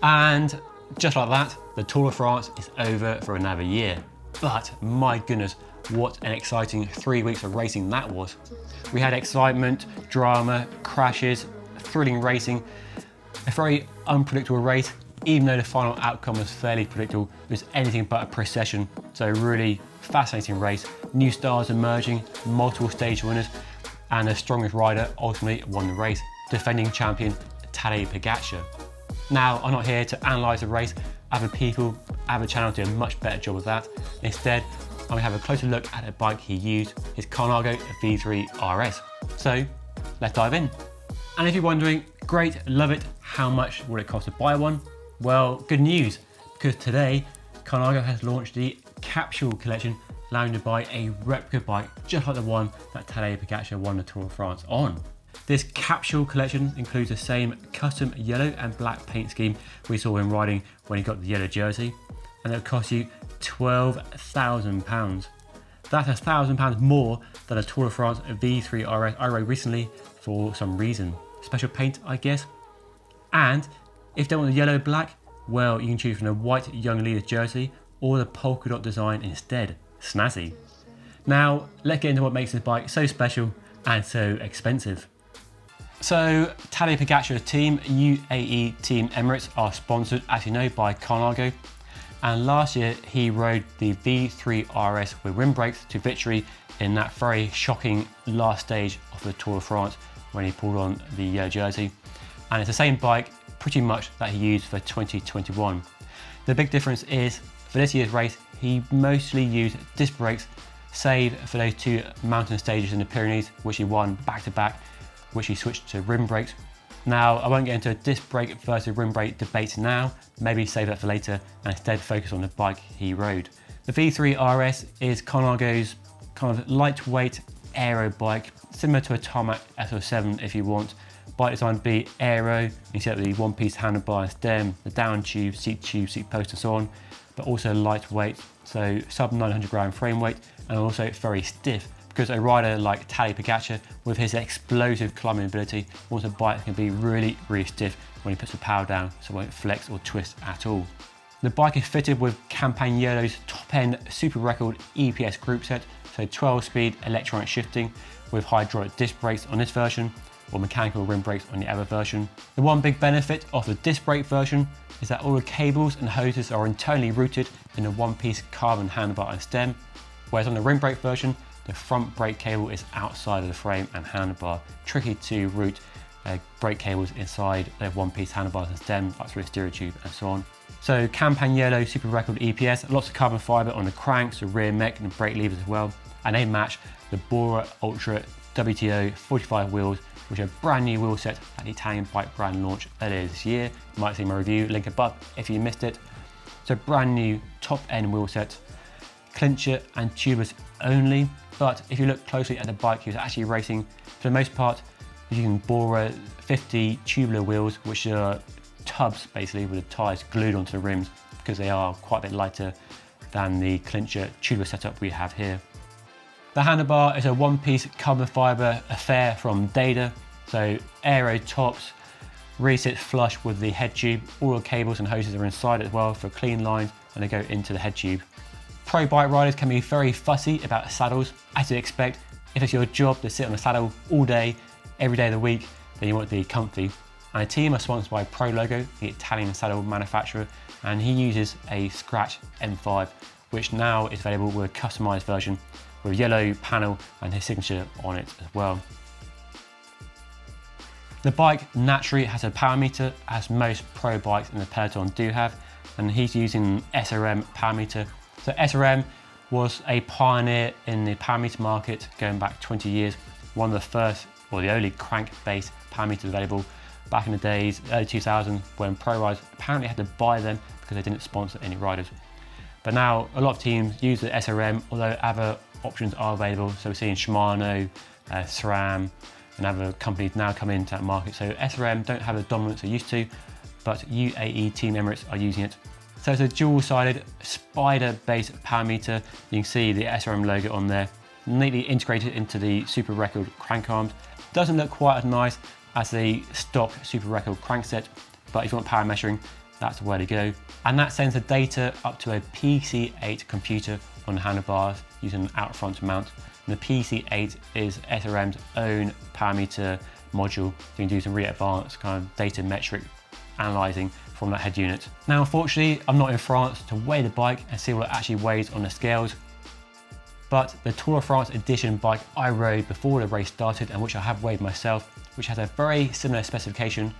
And just like that, the Tour de France is over for another year. But my goodness, what an exciting 3 weeks of racing that was. We had excitement, drama, crashes, thrilling racing, a very unpredictable race. Even though the final outcome was fairly predictable, it was anything but a procession. So really fascinating race, new stars emerging, multiple stage winners, and the strongest rider ultimately won the race, defending champion Tadej Pogacar. Now, I'm not here to analyse the race. Other people, other channels do a much better job of that. Instead, I'm going to have a closer look at the bike he used, his Colnago V3 RS. So, let's dive in. And if you're wondering, great, love it, how much would it cost to buy one? Well, good news, because today, Colnago has launched the Capsule Collection, allowing you to buy a replica bike just like the one that Tadej Pogacar won the Tour de France on. This Capsule Collection includes the same custom yellow and black paint scheme we saw him riding when he got the yellow jersey, and it'll cost you £12,000. That's £1,000 more than a Tour de France V3 RS I rode recently for some reason. Special paint, I guess. And if you don't want the yellow black, well, you can choose from the white Young Leaders jersey or the polka dot design instead. Snazzy. Now, let's get into what makes this bike so special and so expensive. So, Tadej Pogacar's team, UAE Team Emirates, are sponsored, as you know, by Colnago. And last year, he rode the V3 RS with rim brakes to victory in that very shocking last stage of the Tour de France when he pulled on the yellow jersey. And it's the same bike pretty much that he used for 2021. The big difference is for this year's race, he mostly used disc brakes, save for those two mountain stages in the Pyrenees, which he won back to back, which he switched to rim brakes. Now, I won't get into a disc brake versus rim brake debate now, maybe save that for later and instead focus on the bike he rode. The V3 RS is Colnago's kind of lightweight aero bike, similar to a Tarmac SL7 if you want. Bike designed to be aero, you see the one-piece handlebar and stem, the down tube, seat post and so on, but also lightweight, so sub 900 gram frame weight, and also very stiff, because a rider like Tadej Pogacar, with his explosive climbing ability, wants a bike that can be really, really stiff when he puts the power down, so it won't flex or twist at all. The bike is fitted with Campagnolo's top-end super record EPS group set, so 12-speed electronic shifting with hydraulic disc brakes on this version, or mechanical rim brakes on the other version. The one big benefit of the disc brake version is that all the cables and hoses are internally routed in a one-piece carbon handlebar and stem, whereas on the rim brake version, the front brake cable is outside of the frame and handlebar. Tricky to route brake cables inside the one-piece handlebars and stem, like through a stereo tube and so on. So Campagnolo Super Record EPS, lots of carbon fibre on the cranks, the rear mech and the brake levers as well, and they match the Bora Ultra WTO 45 wheels, which are a brand new wheel set that the Italian bike brand launched earlier this year. You might see my review, link above if you missed it. So brand new top end wheel set, clincher and tubeless only, but if you look closely at the bike he was actually racing, for the most part, using Bora 50 tubular wheels, which are tubs basically with the tyres glued onto the rims because they are quite a bit lighter than the clincher tubular setup we have here. The handlebar is a one-piece carbon fibre affair from Dada, so aero tops, really sits flush with the head tube. All the cables and hoses are inside as well for clean lines and they go into the head tube. Pro bike riders can be very fussy about saddles. As you'd expect, if it's your job to sit on a saddle all day, every day of the week, then you want it to be comfy. And the team are sponsored by Colnago, the Italian saddle manufacturer, and he uses a Scratch M5, which now is available with a customised version with a yellow panel and his signature on it as well. The bike naturally has a power meter, as most pro bikes in the peloton do have, and he's using SRM power meter. So SRM was a pioneer in the power meter market going back 20 years, one of the first or the only crank-based power meters available back in the days, early 2000s, when pro riders apparently had to buy them because they didn't sponsor any riders. But now a lot of teams use the SRM, although other options are available. So we're seeing Shimano, SRAM, and other companies now come into that market. So SRM don't have the dominance they used to, but UAE Team Emirates are using it. So it's a dual-sided spider-based power meter. You can see the SRM logo on there, neatly integrated into the Super Record crank arms. Doesn't look quite as nice as the stock Super Record crank set, but if you want power measuring, that's the way to go. And that sends the data up to a PC8 computer on the handlebars using an out front mount. And the PC8 is SRM's own parameter module. So you can do some really advanced kind of data metric analyzing from that head unit. Now, unfortunately, I'm not in France to weigh the bike and see what it actually weighs on the scales. But the Tour de France edition bike I rode before the race started, and which I have weighed myself, which has a very similar specification,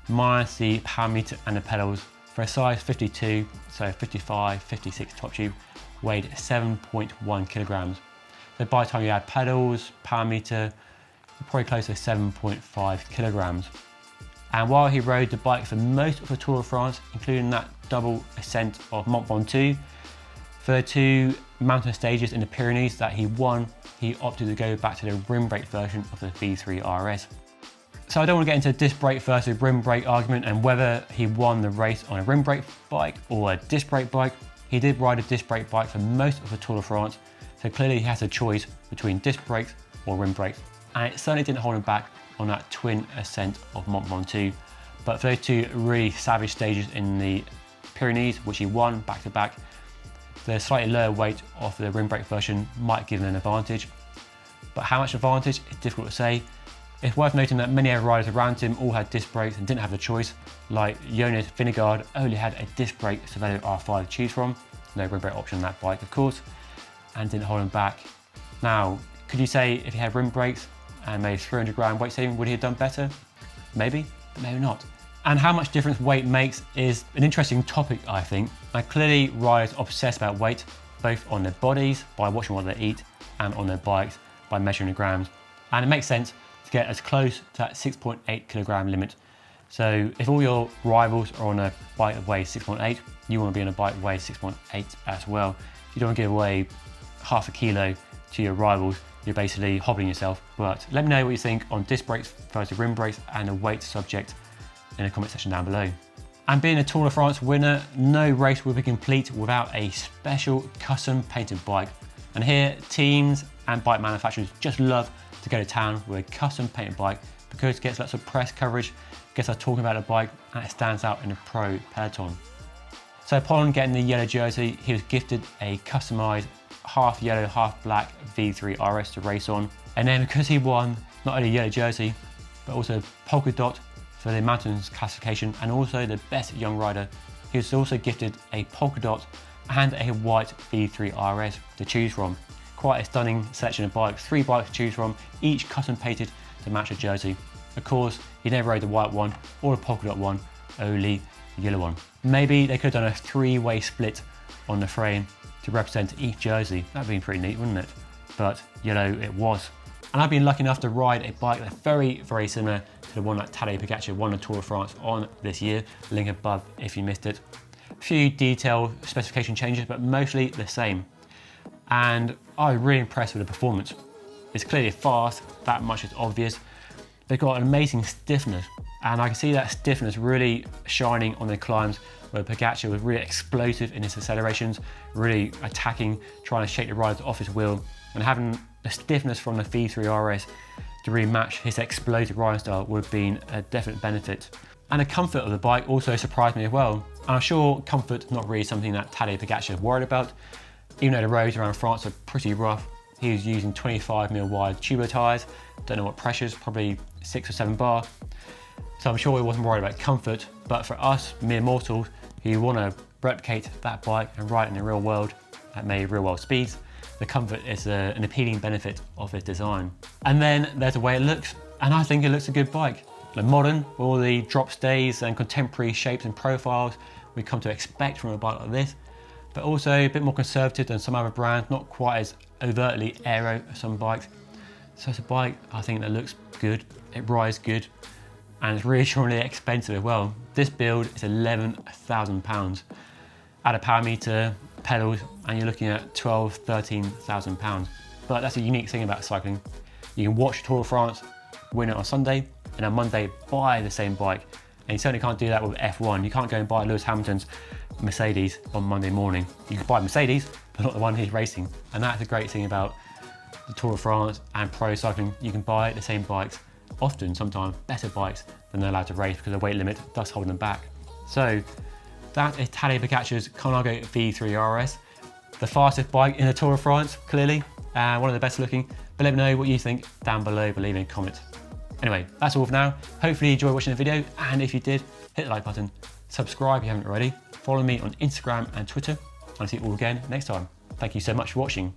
minus the power meter and the pedals, for a size 52, so 55, 56 top tube, weighed 7.1 kilograms. So by the time you add pedals, power meter, you're probably close to 7.5 kilograms. And while he rode the bike for most of the Tour de France, including that double ascent of Mont Ventoux, for the 2 mountain stages in the Pyrenees that he won, he opted to go back to the rim brake version of the V3 RS. So I don't want to get into a disc brake versus rim brake argument and whether he won the race on a rim brake bike or a disc brake bike. He did ride a disc brake bike for most of the Tour de France, so clearly he has a choice between disc brakes or rim brakes. And it certainly didn't hold him back on that twin ascent of Mont Ventoux. But for those 2 really savage stages in the Pyrenees, which he won back to back, the slightly lower weight of the rim brake version might give him an advantage. But how much advantage is difficult to say. It's worth noting that many other riders around him all had disc brakes and didn't have the choice, like Jonas Vingegaard only had a disc brake Cervelo R5 to choose from, no rim brake option on that bike of course, and didn't hold him back. Now, could you say if he had rim brakes and made 300 gram weight saving, would he have done better? Maybe, but maybe not. And how much difference weight makes is an interesting topic, I think. And clearly riders obsess about weight, both on their bodies by watching what they eat and on their bikes by measuring the grams. And it makes sense to get as close to that 6.8 kilogram limit. So if all your rivals are on a bike that weighs 6.8, you want to be on a bike that weighs 6.8 as well. You don't want to give away half a kilo to your rivals. You're basically hobbling yourself. But let me know what you think on disc brakes versus rim brakes and the weight subject in the comment section down below. And being a Tour de France winner, no race will be complete without a special custom painted bike. And here, teams and bike manufacturers just love to go to town with a custom painted bike because it gets lots of press coverage, gets us talking about the bike, and it stands out in the pro peloton. So upon getting the yellow jersey, he was gifted a customized half yellow, half black V3 RS to race on. And then because he won not only yellow jersey, but also polka dot for the mountains classification and also the best young rider, he was also gifted a polka dot and a white V3 RS to choose from. Quite a stunning selection of bikes, 3 bikes to choose from, each custom painted to match a jersey. Of course, he never rode the white one or the polka dot one, only the yellow one. Maybe they could have done a 3-way split on the frame to represent each jersey. That'd been pretty neat, wouldn't it? But yellow it was. And I've been lucky enough to ride a bike that's very, very similar to the one that Tadej Pogacar won the Tour de France on this year. Link above if you missed it. A few detail specification changes, but mostly the same. And I was really impressed with the performance. It's clearly fast, that much is obvious. They've got an amazing stiffness, and I can see that stiffness really shining on the climbs, where Pogacar was really explosive in his accelerations, really attacking, trying to shake the riders off his wheel, and having the stiffness from the V3 RS to really match his explosive riding style would have been a definite benefit. And the comfort of the bike also surprised me as well. And I'm sure comfort is not really something that Tadej Pogacar is worried about. Even though the roads around France are pretty rough, he was using 25mm wide tubo tyres, don't know what pressures, probably 6 or 7 bar. So I'm sure he wasn't worried about comfort, but for us, mere mortals, who want to replicate that bike and ride it in the real world at maybe real world speeds, the comfort is an appealing benefit of its design. And then there's the way it looks, and I think it looks a good bike. Modern, with all the drop stays and contemporary shapes and profiles we come to expect from a bike like this, but also a bit more conservative than some other brands, not quite as overtly aero as some bikes. So it's a bike I think that looks good, it rides good, and it's reassuringly expensive as well. This build is £11,000. Add a power meter, pedals, and you're looking at £12,000–13,000. But that's a unique thing about cycling. You can watch Tour de France, win it on Sunday, and on Monday buy the same bike. And you certainly can't do that with F1. You can't go and buy Lewis Hamilton's Mercedes on Monday morning. You can buy Mercedes, but not the one he's racing. And that's the great thing about the Tour de France and pro cycling. You can buy the same bikes, often sometimes better bikes than they're allowed to race because the weight limit does hold them back. So That is Tadej Pogacar's Colnago V3 RS. The fastest bike in the Tour of France, clearly, and one of the best looking. But let me know what you think down below by leaving a comment. Anyway, that's all for now. Hopefully you enjoyed watching the video, and if you did, hit the like button, subscribe if you haven't already, follow me on Instagram and Twitter, and I'll see you all again next time. Thank you so much for watching.